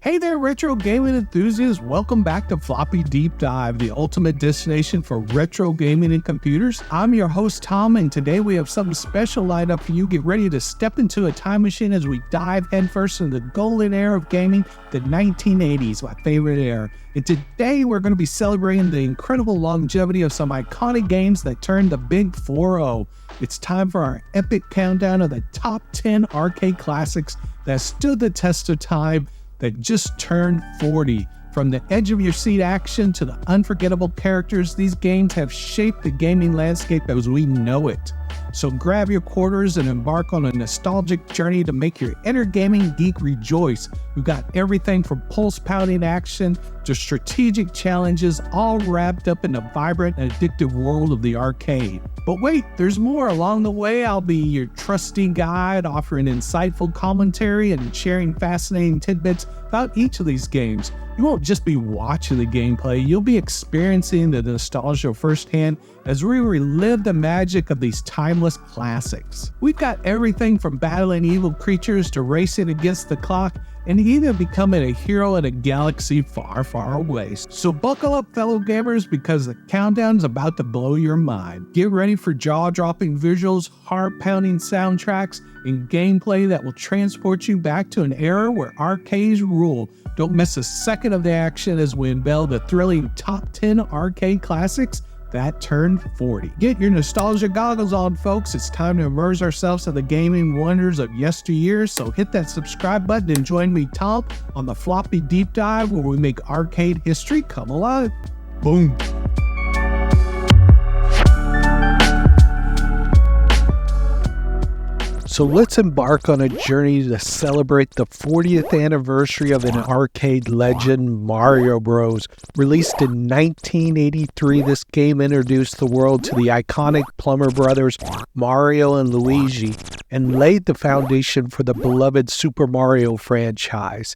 Hey there, retro gaming enthusiasts. Welcome back to Floppy Deep Dive, the ultimate destination for retro gaming and computers. I'm your host, Tom, and today we have something special lined up for you. Get ready to step into a time machine as we dive headfirst into the golden era of gaming, the 1980s, my favorite era. And today we're going to be celebrating the incredible longevity of some iconic games that turned the big 4-0. It's time for our epic countdown of the top 10 arcade classics that stood the test of time, that just turned 40. From the edge of your seat action to the unforgettable characters, these games have shaped the gaming landscape as we know it. So grab your quarters and embark on a nostalgic journey to make your inner gaming geek rejoice. We've got everything from pulse-pounding action to strategic challenges, all wrapped up in the vibrant and addictive world of the arcade. But wait, there's more. Along the way, I'll be your trusty guide, offering insightful commentary and sharing fascinating tidbits about each of these games. You won't just be watching the gameplay, you'll be experiencing the nostalgia firsthand as we relive the magic of these timeless classics. We've got everything from battling evil creatures to racing against the clock, and even becoming a hero in a galaxy far, far away. So buckle up, fellow gamers, because the countdown's about to blow your mind. Get ready for jaw-dropping visuals, heart-pounding soundtracks, and gameplay that will transport you back to an era where arcades rule. Don't miss a second of the action as we unveil the thrilling top 10 arcade classics that turned 40. Get your nostalgia goggles on, folks. It's time to immerse ourselves in the gaming wonders of yesteryear. So hit that subscribe button and join me, Tom, on the Floppy Deep Dive, where we make arcade history come alive. Boom. So let's embark on a journey to celebrate the 40th anniversary of an arcade legend, Mario Bros. Released in 1983, this game introduced the world to the iconic Plumber brothers, Mario and Luigi, and laid the foundation for the beloved Super Mario franchise.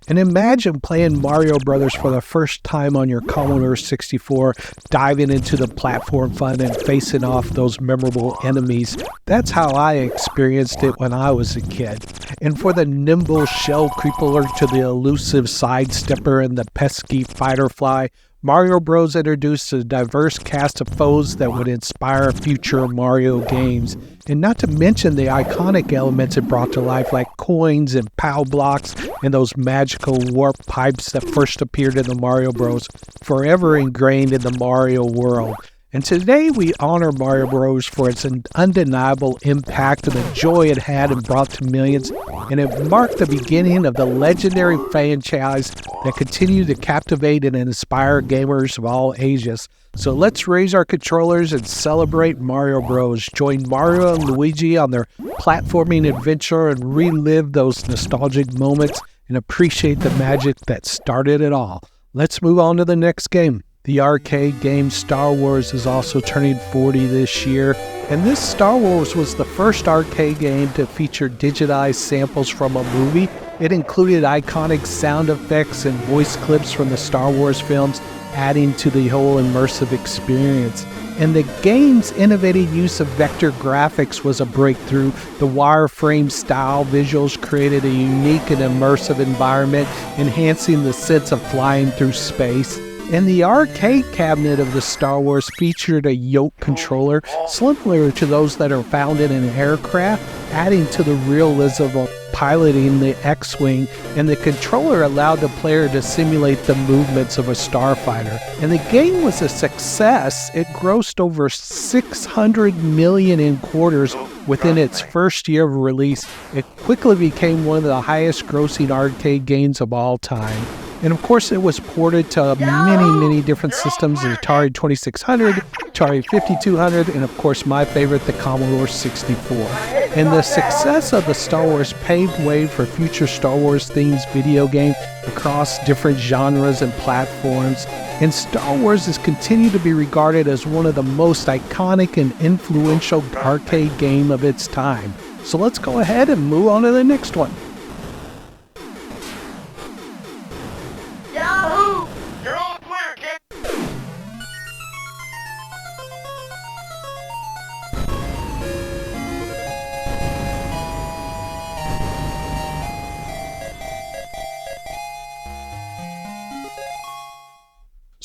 And imagine playing Mario Brothers for the first time on your Commodore 64, diving into the platform fun and facing off those memorable enemies. That's how I experienced it when I was a kid. And for the nimble shell creeper to the elusive sidestepper and the pesky fighter fly, Mario Bros. Introduced a diverse cast of foes that would inspire future Mario games. And not to mention the iconic elements it brought to life, like coins and POW blocks and those magical warp pipes that first appeared in the Mario Bros., forever ingrained in the Mario world. And today we honor Mario Bros. For its undeniable impact and the joy it had and brought to millions, and it marked the beginning of the legendary franchise that continued to captivate and inspire gamers of all ages. So let's raise our controllers and celebrate Mario Bros. Join Mario and Luigi on their platforming adventure and relive those nostalgic moments and appreciate the magic that started it all. Let's move on to the next game. The arcade game Star Wars is also turning 40 this year, and this Star Wars was the first arcade game to feature digitized samples from a movie. It included iconic sound effects and voice clips from the Star Wars films, adding to the whole immersive experience. And the game's innovative use of vector graphics was a breakthrough. The wireframe style visuals created a unique and immersive environment, enhancing the sense of flying through space. And the arcade cabinet of the Star Wars featured a yoke controller similar to those that are found in an aircraft, adding to the realism of piloting the X-Wing, and the controller allowed the player to simulate the movements of a starfighter. And the game was a success. It grossed over $600 million in quarters within its first year of release. It quickly became one of the highest grossing arcade games of all time. And of course, it was ported to many different systems, the Atari 2600, Atari 5200, and of course my favorite, the Commodore 64. And the success of the Star Wars paved way for future Star Wars themed video games across different genres and platforms. And Star Wars has continued to be regarded as one of the most iconic and influential arcade game of its time. So let's go ahead and move on to the next one.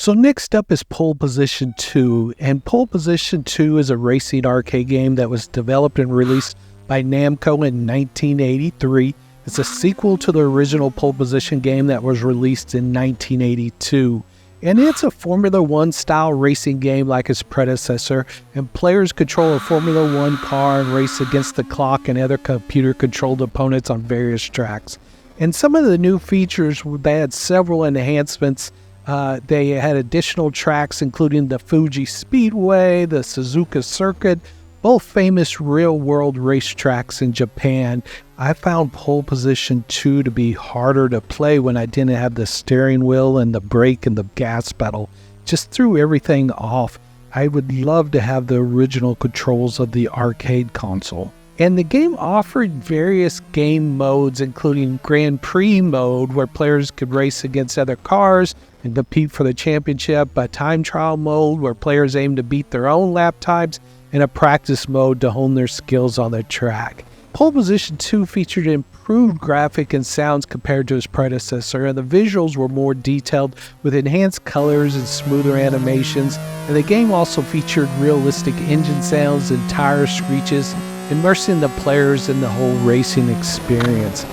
So next up is Pole Position 2, and Pole Position 2 is a racing arcade game that was developed and released by Namco in 1983. It's a sequel to the original Pole Position game that was released in 1982. And it's a Formula One style racing game like its predecessor, and players control a Formula One car and race against the clock and other computer-controlled opponents on various tracks. And some of the new features, they had several enhancements. They had additional tracks including the Fuji Speedway, the Suzuka Circuit, both famous real-world racetracks in Japan. I found Pole Position 2 to be harder to play when I didn't have the steering wheel and the brake and the gas pedal. Just threw everything off. I would love to have the original controls of the arcade console. And the game offered various game modes, including Grand Prix mode, where players could race against other cars and compete for the championship, a time trial mode where players aim to beat their own lap times, and a practice mode to hone their skills on the track. Pole Position 2 featured improved graphic and sounds compared to its predecessor, and the visuals were more detailed with enhanced colors and smoother animations, and the game also featured realistic engine sounds and tire screeches, immersing the players in the whole racing experience.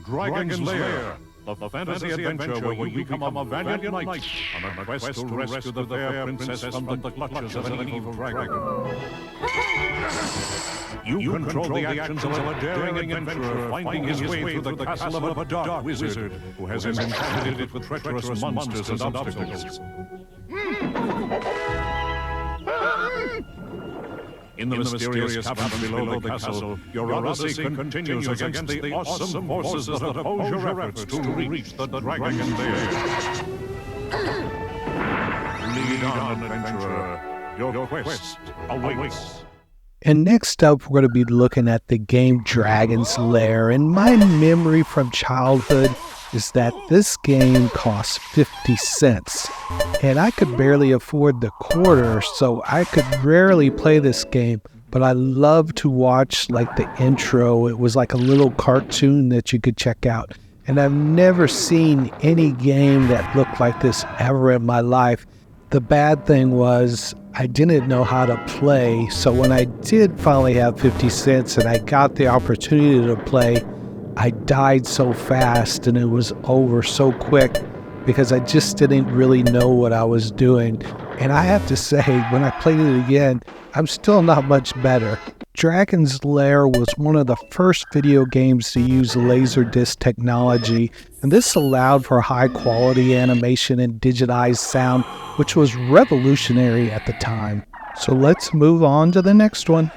Dragon Lair, the fantasy adventure where you become a valiant knight on a quest to rescue the fair princess from the clutches of an evil dragon. You control the actions of a daring adventurer finding his way through the castle of a dark wizard who has enchanted it with treacherous monsters and obstacles. In the mysterious cavern below the castle, your odyssey continues against the awesome forces that oppose your efforts to reach the Dragon Lair. Lead on, adventurer. Your quest awaits. And next up, we're going to be looking at the game Dragon's Lair. And my memory from childhood is that this game cost 50 cents. And I could barely afford the quarter, so I could rarely play this game. But I love to watch like the intro. It was like a little cartoon that you could check out. And I've never seen any game that looked like this ever in my life. The bad thing was I didn't know how to play, so when I did finally have 50 cents and I got the opportunity to play, I died so fast and it was over so quick because I just didn't really know what I was doing. And I have to say, when I played it again, I'm still not much better. Dragon's Lair was one of the first video games to use Laserdisc technology, and this allowed for high quality animation and digitized sound, which was revolutionary at the time. So let's move on to the next one.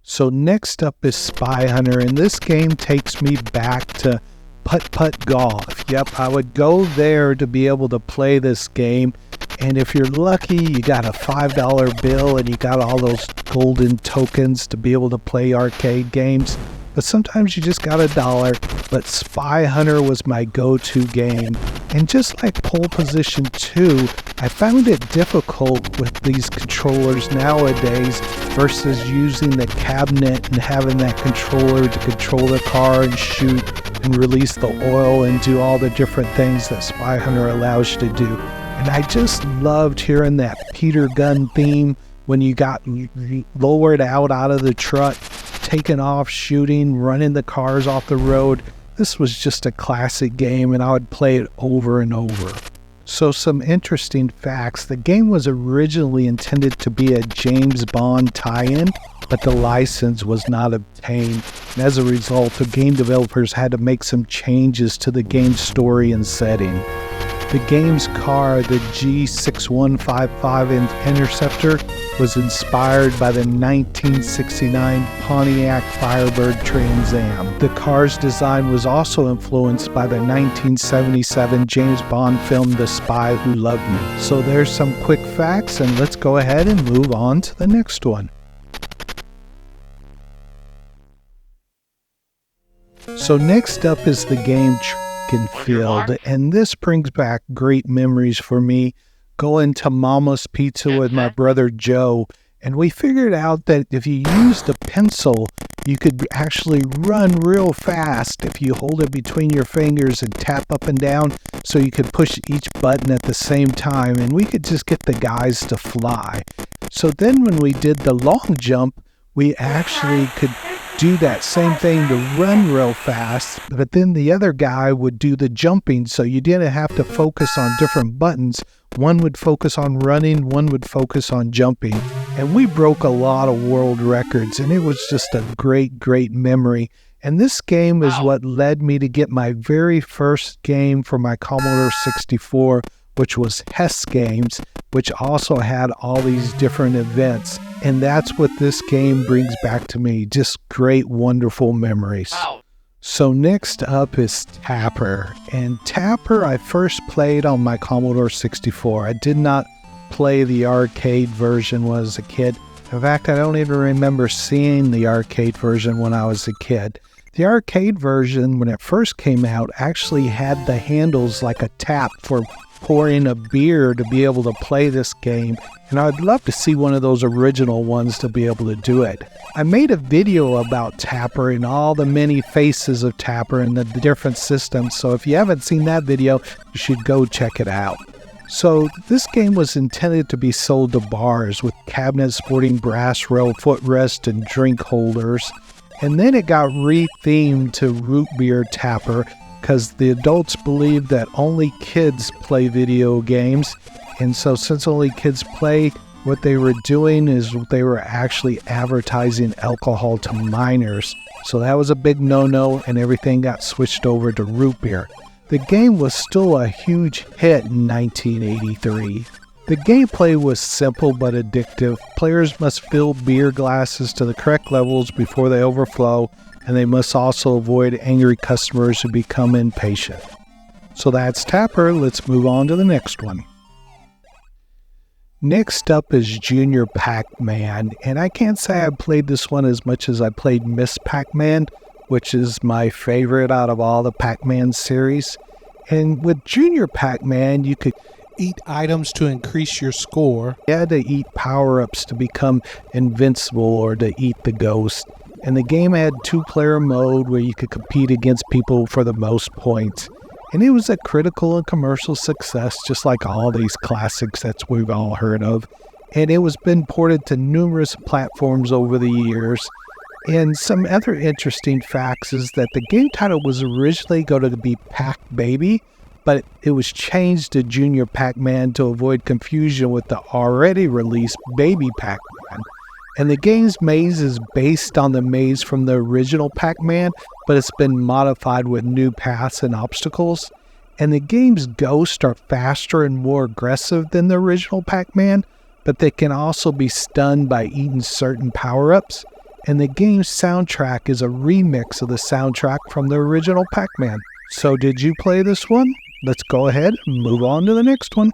So next up is Spy Hunter, and this game takes me back to putt-putt golf. Yep, I would go there to be able to play this game. And if you're lucky, you got a $5 bill and you got all those golden tokens to be able to play arcade games. But sometimes you just got $1. But Spy Hunter was my go-to game. And just like Pole Position 2, I found it difficult with these controllers nowadays versus using the cabinet and having that controller to control the car and shoot and release the oil and do all the different things that Spy Hunter allows you to do. And I just loved hearing that Peter Gunn theme when you got lowered out of the truck, taking off, shooting, running the cars off the road. This was just a classic game, and I would play it over and over. So some interesting facts. The game was originally intended to be a James Bond tie-in, but the license was not obtained. And as a result, the game developers had to make some changes to the game's story and setting. The game's car, the G6155 Interceptor, was inspired by the 1969 Pontiac Firebird Trans Am. The car's design was also influenced by the 1977 James Bond film The Spy Who Loved Me. So there's some quick facts, and let's go ahead and move on to the next one. So next up is the game Field, and this brings back great memories for me going to Mama's Pizza with my brother Joe, And we figured out that if you used a pencil, you could actually run real fast if you hold it between your fingers and tap up and down, so you could push each button at the same time, and we could just get the guys to fly. So then when we did the long jump, we actually could do that same thing to run real fast, but then the other guy would do the jumping, so you didn't have to focus on different buttons. One would focus on running, one would focus on jumping. And we broke a lot of world records, and it was just a great memory. And this game is what led me to get my very first game for my Commodore 64, which was Hess Games, which also had all these different events. And that's what this game brings back to me. Just great, wonderful memories. So next up is Tapper. And Tapper I first played on my Commodore 64. I did not play the arcade version when I was a kid. In fact, I don't even remember seeing the arcade version when I was a kid. The arcade version, when it first came out, actually had the handles like a tap for pouring a beer to be able to play this game, and I'd love to see one of those original ones to be able to do it. I made a video about Tapper and all the many faces of Tapper and the different systems, so if you haven't seen that video, you should go check it out. So this game was intended to be sold to bars with cabinets sporting brass rail footrest and drink holders, and then it got re-themed to root beer Tapper, because the adults believe that only kids play video games, and so since only kids play, what they were doing is they were actually advertising alcohol to minors. So that was a big no-no, and everything got switched over to root beer. The game was still a huge hit in 1983. The gameplay was simple but addictive. Players must fill beer glasses to the correct levels before they overflow, and they must also avoid angry customers who become impatient. So that's Tapper. Let's move on to the next one. Next up is Jr Pacman, and I can't say I played this one as much as I played Miss Pac-Man, which is my favorite out of all the Pac-Man series. And with Jr Pacman, you could eat items to increase your score. You had to eat power-ups to become invincible or to eat the ghost. And the game had two-player mode where you could compete against people for the most points. And it was a critical and commercial success, just like all these classics that we've all heard of. And it was been ported to numerous platforms over the years. And some other interesting facts is that the game title was originally going to be Pac-Baby, but it was changed to Jr Pacman to avoid confusion with the already released Baby Pac-Man. And the game's maze is based on the maze from the original Pac-Man, but it's been modified with new paths and obstacles. And the game's ghosts are faster and more aggressive than the original Pac-Man, but they can also be stunned by eating certain power-ups. And the game's soundtrack is a remix of the soundtrack from the original Pac-Man. So did you play this one? Let's go ahead and move on to the next one.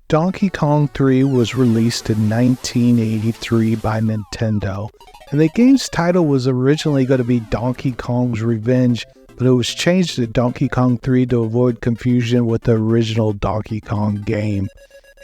Donkey Kong 3 was released in 1983 by Nintendo, and the game's title was originally going to be Donkey Kong's Revenge, but it was changed to Donkey Kong 3 to avoid confusion with the original Donkey Kong game.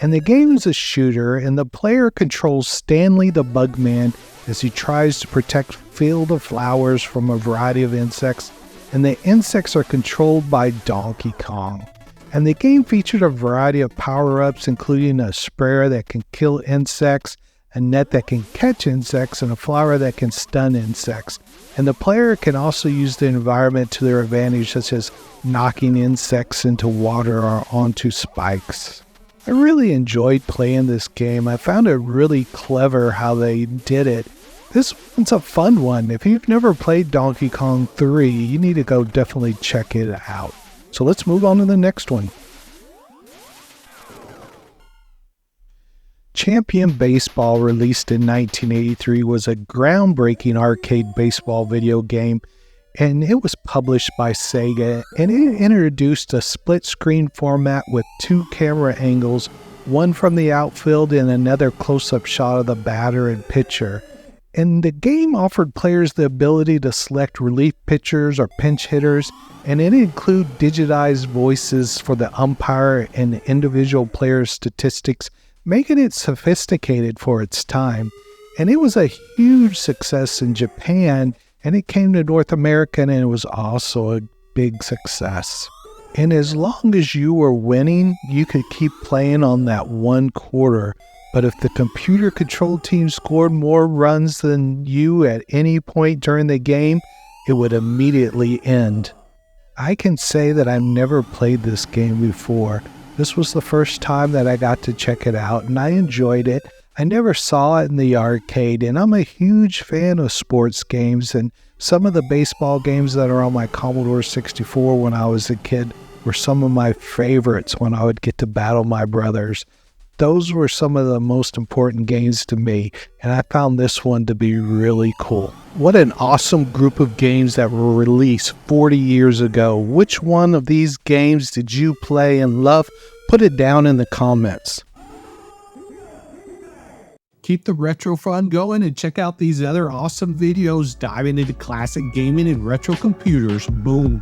And the game is a shooter, and the player controls Stanley the Bugman as he tries to protect field of flowers from a variety of insects, and the insects are controlled by Donkey Kong. And the game featured a variety of power-ups, including a sprayer that can kill insects, a net that can catch insects, and a flower that can stun insects. And the player can also use the environment to their advantage, such as knocking insects into water or onto spikes. I really enjoyed playing this game. I found it really clever how they did it. This one's a fun one. If you've never played Donkey Kong 3, you need to go definitely check it out. So let's move on to the next one. Champion Baseball, released in 1983, was a groundbreaking arcade baseball video game, and it was published by Sega, and it introduced a split-screen format with two camera angles, one from the outfield and another close-up shot of the batter and pitcher. And the game offered players the ability to select relief pitchers or pinch hitters, and it included digitized voices for the umpire and individual player statistics, making it sophisticated for its time. And it was a huge success in Japan, and it came to North America, and it was also a big success. And as long as you were winning, you could keep playing on that one quarter. But if the computer control team scored more runs than you at any point during the game, it would immediately end. I can say that I've never played this game before. This was the first time that I got to check it out, and I enjoyed it. I never saw it in the arcade, and I'm a huge fan of sports games, and some of the baseball games that are on my Commodore 64 when I was a kid were some of my favorites when I would get to battle my brothers. Those were some of the most important games to me, and I found this one to be really cool. What an awesome group of games that were released 40 years ago. Which one of these games did you play and love? Put it down in the comments. Keep the retro fun going and check out these other awesome videos diving into classic gaming and retro computers. Boom.